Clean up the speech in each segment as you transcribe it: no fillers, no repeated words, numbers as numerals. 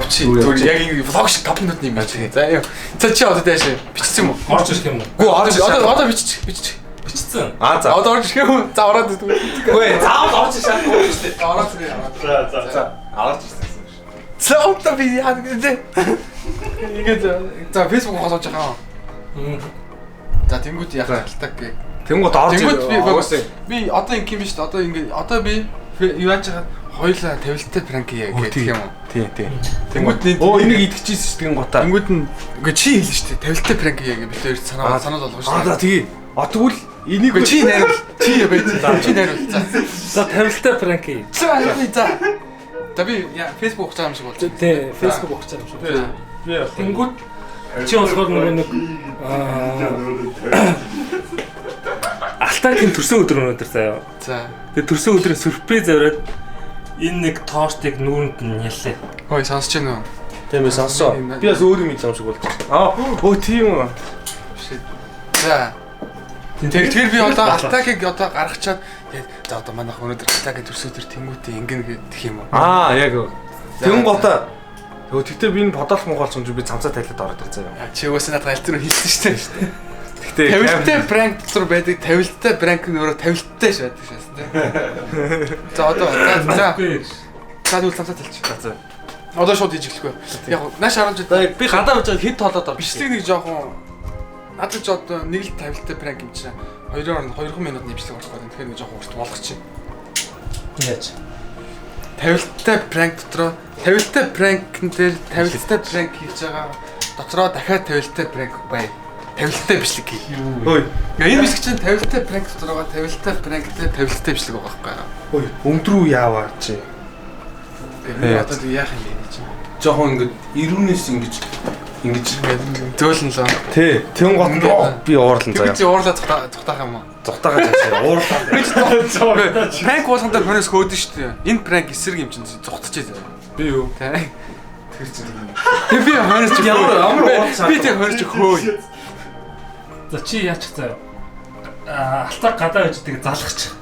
явчих. Зүгээр яг ингэ влог шиг 5 минутын юм байна. За яа. За чи одоо дэш бичсэн юм уу? Орж ирэх юм уу? Гүү одоо биччих. Бичсэн. За одоо орж ирэх юм. За ороод идэв. Үгүй заавал орж ирэх шаардлагагүй шүү дээ. Ороод ирээ. За. Орж ирсэн. За одоо би яа гэдэг. Ингээд за Facebook холоож байгаа. За тэнгууд яах талтаг гэ. Тэнгууд орж ирээ. Би одоо ингэ юм шүү дээ. Одоо ингэ одоо би юу яаж байгаа хоёлаа тавилттай пранк яа гэх юм уу? Тийм. Тэнгууд энийг идчихсэн шүү дээ гутаа. Тэнгууд нь үгүй чи хэлнэ шүү дээ. Тавилттай пранк яа гэж бид хоёр санаад болгоо шүү дээ. За тэгээ. Тэгвэл энийг чи найруул. Чи байж. Чи найруул. За тавилттай пранк. За би Facebook ухаж байгаа юм шиг болж. Тий, Facebook ухаж байгаа юм шиг. Би тэнгууд чи болохоор нэг Алтагийн төрсөн өдөр өнөөдөр заяа. За. Тэгээ төрсөн өдрийн сюрприз аваад энэ нэг тоостыг нүүрэнд нь яллаа. Хөөе сонсож байна уу? Тийм ээ сонсоо. Би бас өөр юм юм шиг болж байна. Тийм үү. За. Тэгэхээр би одоо Алтагийг одоо гаргачаад за одоо манайх өнөөдөр Алтагийн төрсөн өдөр тэнгуүтэй ингэн гэх юм уу? Яг. Тэгэн готоо. Тэгтээ би энэ подолх монголч юм би цамцаа тайлаад ороод ирсэн юм. Чи уусаа надад аль тэр хэлсэн шүү дээ. Тэгтээ тавилттай пранк зур байдаг. Тавилттай пранк нь өөрөө тавилттай ш байдаг шээс тий. За одоо за тэгвэл цамцаа тайлчих. За. Одоо шууд хийж эхлэхгүй. Яг нааш харуулж би гадаа байж хэд толоод ор. Бичлэг нэг жоохон надад ч одоо нэг л тавилттай пранк юм чинь 2 минутын бичлэг болох гэдэг. Тэгэхээр нэг жоохон урт болгох чинь. Яаж? Тавилттай пранк дотроо тавилттай пранкн дээр тавилттай пранк хийж байгаа дотроо дахиад тавилттай пранк бай. Тавилттай бичлэг хий. Ой. Энэ бичлэг чинь тавилттай пранк дотроо тавилттай пранктэй тавилттай бичлэг байгаа байхгүй юу? Ой, өмдрүү яаваа чи. Одоо яах юм бэ чи? Жохон ингэж ирүүнээс ингэж зөөлн л. Тий. Тэн гот би уурлан заяа. Би чи уурлаа цухтаах юм уу? Цухтаагаа заашаа уурлаа. Би чи пранк болгондоо хөнөөс хөөдөн шүү дээ. Энэ пранк эсрэг юм чинь цухтчихээ. Би юу? Тий. Тэр чинь. Би хөнөөс чи ямар уурлаа. Би тэг хөнөөс чи хөөе. За чи яачих заяа. Алтаа гадаа байж тийг залгач.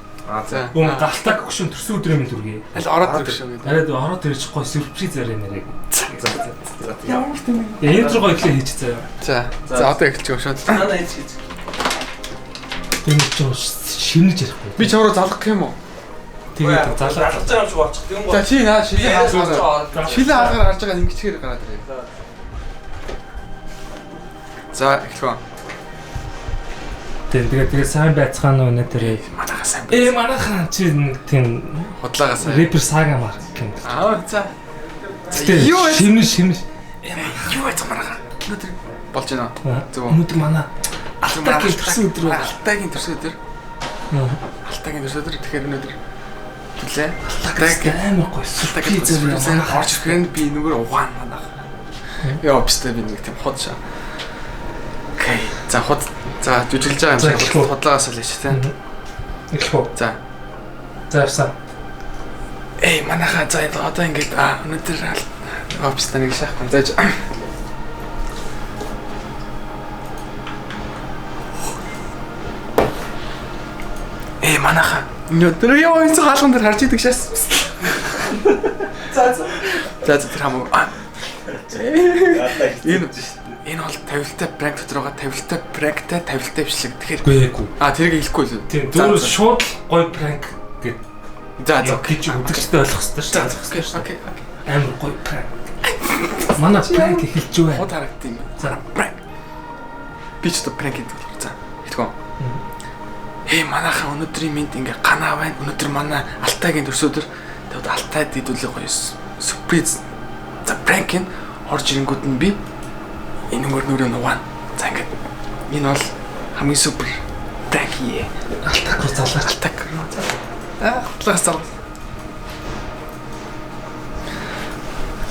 За. Галтаа гүшүүн төрсөн өдрийн минь түргээ. Аль ороод ирэх шүү дээ. Арайд ороод ирчих гой сюрприз зарай нэрээ. За. Ямар ч юм. Энэ рүү ихлэ хийчих заяа. За. За одоо эхэлчих шууд. Надаа хийж. Энэ ч шинэж ярихгүй. Би чамруу залгах гэх юм уу? Тэгээд залгаж байгаа юм шиг болчих. Тэгэн гоо. За чи наа шилээ хаагаар. Шилээ хаагаар гарч байгаа ингэчгээр гараад ирээ. За эхлэв. Тэгээд сайн байцгаана уу нэ тэр манайхаа сайн байна. Манайхаа чи тийм худлаагаас рэпер сага марк юм. За. Юу шинэ. Юу байц манайхаа. Өнөөдөр болж байна. Зөв. Өнөөдөр манай Алтагийн төрсөн өдөр байна. Алтагийн төрсөн өдөр. Алтагийн төрсөн өдөр тэгэхээр өнөөдөр түлээ. Алтагийн амар гоё сюрприз зураг орж ирэхэд би нүгээр угаан манайх. Яа бистэ би нэг тийм хот шаа. Окей. За хот за жүжиглж байгаа юм шиг хотлоогоос л ич тээ. Эхлэв. За. За явсан. Манайхаа за одоо ингэж өнөөдөр бистэ нэг шахах зааж манайхаа өнөөдөр яа энэ хаалган дээр харж идэг шээс. За тэр хамаагүй. Энэ бол тавилттай пранк дотор байгаа тавилттай пранктай тавилттай бичлэг. Тэгэхээр тэрийг хэлэхгүй л. Тийм зүгээр шууд гоё пранк гэд. За гэж үзэгчтэй ойлгох хэрэгтэй шүү. Окей. Амар гоё пранк. Манай пранк эхэлж байна. Хот харагдсан юм. За пранк. Би ч одоо пранк хийдэг болохоор за. Итгэв. Манайхаа өнөөдрийн минь ингээ ганаа байна. Өнөөдөр манай Алтайгийн төрсөн өдөр. Тэгээд Алтайд идүүлэх гоё сюрприз. За пранк нь орж ирэнгүүт нь би энэ нүрээ нугаана. За ингээд энэ бол хамгийн супер пранк ээ. Алтайг залгаач. Алтайг. Алтайг залгаач.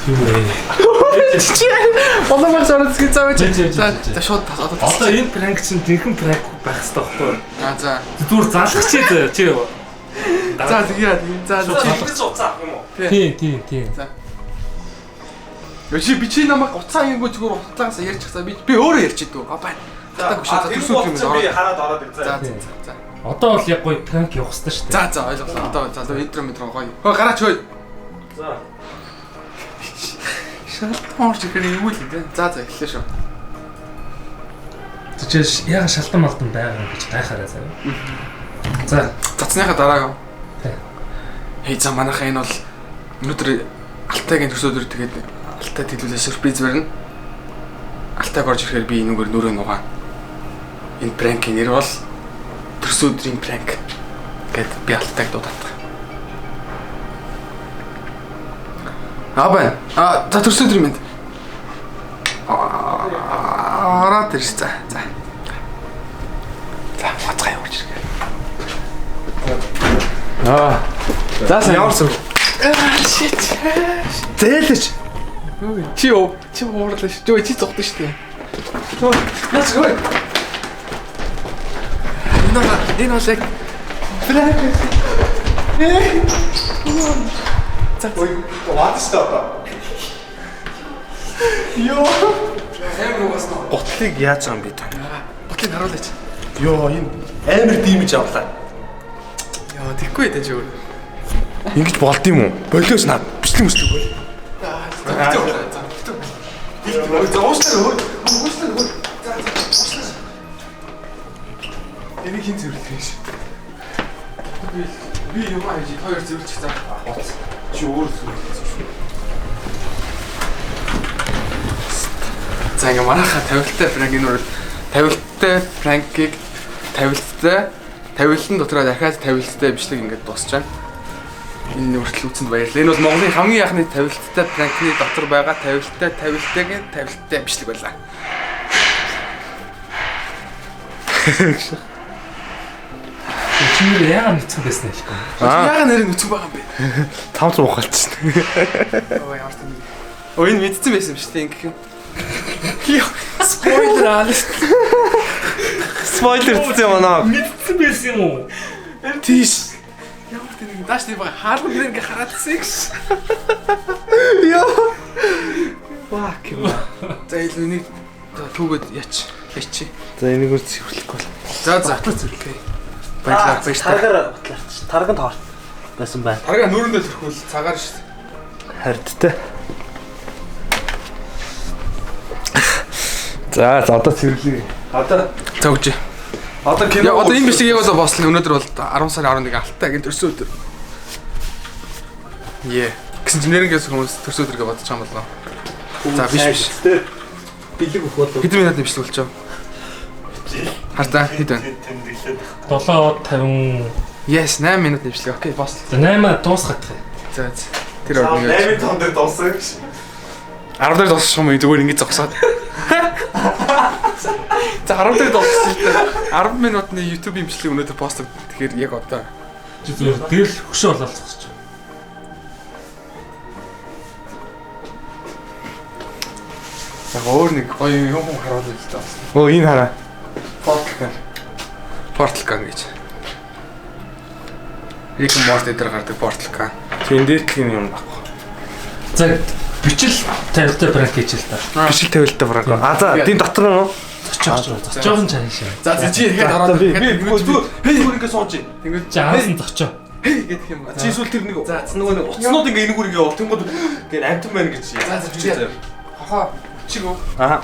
Юу вэ? Болоомор зороод згийцаач. За шууд одоо энэ пранк чинь тэрхэн пранк байх хэрэгтэй байхгүй юу? За. Зүгээр залгах чи. За тэгээд за Сюрприз уцаа авах юм уу? Тийм. За. Би чи намайг уцаа ангуу зүгээр утлаагаас ярьчихсан. Би өөрөө ярьчихдээ. Байна. За төрсөн юм би хараад ороод ирсэн. За. Одоо бол яг гоё пранк явах хэрэгтэй шүү дээ. За ойлголоо. Одоо интро гоё. Хөө гараач хөөе. За. Шалтан орж ирэхээр юу л юм. За эхлэе шүү. Тэгэж яга шалтан малдан байгаа юм гэж гайхаарай заа. За цацныхаа дараа. Тий. Хей за манайхаа энэ бол өнөөдөр Алтайгийн төрс өдөр тэгээд Алтай хэлүүлээ сюрприз барина. Алтайг орж ирэхээр би энүүгээр нүрээ нугаа. Энэ пранкийн нэр бол төрс өдрийн пранк гэд би Алтайг дуудаад. Абай. За төрс өдрийн мэд. Ороод ирж за. За бацгаа явуулж ирээ. За ямар сүр. Shit. Зээлж. Чи уурлаа ш. Чи зогдсон шүү дээ. Let's go. Энэ бол яг пранк. За ой, ватстаа. Йоо. Готлыг яаж байгаа юм бэ та? Готлыг харуулаач. Йоо энэ амар димэж авлаа. Яа тэггүй дээ чи өөр. Ингэж болд юм уу? Болиос наа бичлэг мөчлөг бөл. За уушлаа. Энийг хин зөвлөх ш. Би юм ааж хоёр зөвлөчих за. Чи өөр зөвлөх шүү. За ингээ манайха тавилттай пранк энэ бол тавилттай пранкийг тавилтан дотроо дахиад тавилттай бичлэг ингээд дуусч байна. Энэ хүртэл үзсэнд баярлалаа. Энэ бол Монголын хамгийн анхны тавилттай пранкны дотор байгаа тавилттай бичлэг байлаа. Чи яагаад нүцгэн байсан юм бэ? Яагаад нэр нүцгэн байгаа юм бэ? 500 ухаалчихсан. Оо ямар тийм. Оо энэ мэдсэн байсан юм шүү дээ ингэх юм. Спойлер алст. Спойлер гэдэг юм аа. Мэдсэн байсан юм уу? Тийш. Ямар тийм дааш тийм хаалга нэр ингээ хараадсан гэж. Яа. Fuck юм. За илүүний түүгээд яач. Яачи. За энийг үл цэвэрлэхгүй бол. За зүрлээ. Баярлалаа. Таргаар батлаач. Тарганд хоорт байсан байна. Таргаа нүрэндээ төрхүүл цагаар шүү. Харьдтай. За одоо цэвэрлэе. Одоо цогж. Одоо кино. Одоо энэ бичлэг яг бол бослоо. Өнөөдөр бол 10 сарын 11 Алтайгийн төрсөн өдөр. Гэсэн чинь нэрнгээс хүмүүс төрсөн өдрөгээ бодож байгаа юм болоо. За биш. Бэлэг өгөх болов. Хэдэн минут бичлэг болчихоо? Хартаа хэдэн? 7:50. Yes, 8 минут бичлэг. Окей, бослоо. За 8 дуусгах гэх. За. Тэр орны 8 том дээр дууссан гэж. 10 дээр дуусах юм зүгээр ингэж зогсоод. За 10 дээр дууссан шүү дээ. 10 минутны YouTube имжлэг өнөөдөр постдог. Тэгэхээр яг одоо тэгэл хөшөө бололцох гэж. Яг өөр нэг гоё юм харуулж л таа. Оо энэ хараа. Portal гэж. Рик Морти дээр гардаг Portal. Тийм дээр тийм юм баггүй. За бичил тавилттай пранк хийж л та. Бичил тавилттай пранк. За тийм дотор нь зочоохын чанашаа. За чи ихэд ороод би ингээ сууж ийн. Тэнгүүд жаасан зочоо. Гэдэг юм. Чи эсвэл тэр нэг нөгөө нэг уцнууд ингээ энэ гүргээ явуул. Тэнгүүд гээ амтан байна гэж. За чи хахаа чиг үү? Аа.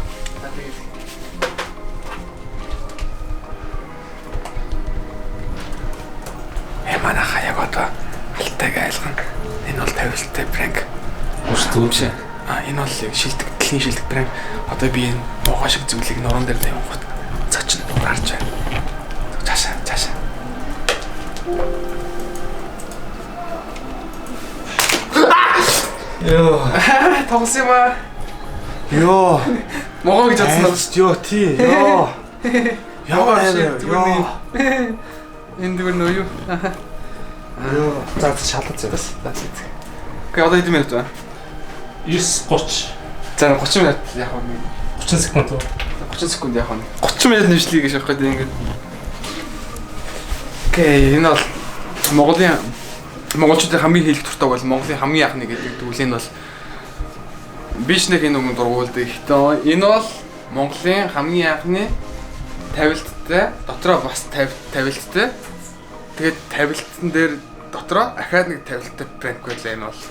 Манайха яг одоо Алтайг айлгана. Энэ бол тавилттай пранк. Үгүй ээ. Энэ бол шилдэг, дэлхийн шилдэг пранк. Одоо би энэ муухай шиг зүйлийг нуруунд дээр тавих. Цочин дуурарч байна. Цаашаа. Йоо. Тогс юм аа. Йоо. Могоо гэж бодсон уу? Йоо тий. Йоо. Йоо. Энэ дүүр нөө юу? Йоо. За шалгаж заас. Окей, одоо хэдэн минут байна? 9:30. За 30 минут яг нь 30 секунд. 30 секунд яг нь 30 минут нэвшлийг гэж явах гэдэг ингээд. Окей, энэ бол монголчуудын хамгийн хэлэх дуртай бол Монголын хамгийн анхны гэдэг дүглийн бол биш нэг энэ үг дургуулдаг. Гэхдээ энэ бол Монголын хамгийн анхны тавилттай дотроо бас тавилттай. Тэгээд тавилтан дээр дотроо ахаад нэг тавилттай пранк байлаа энэ бол.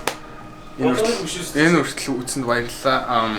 Энэ хүртэл үзсэнд баярлалаа.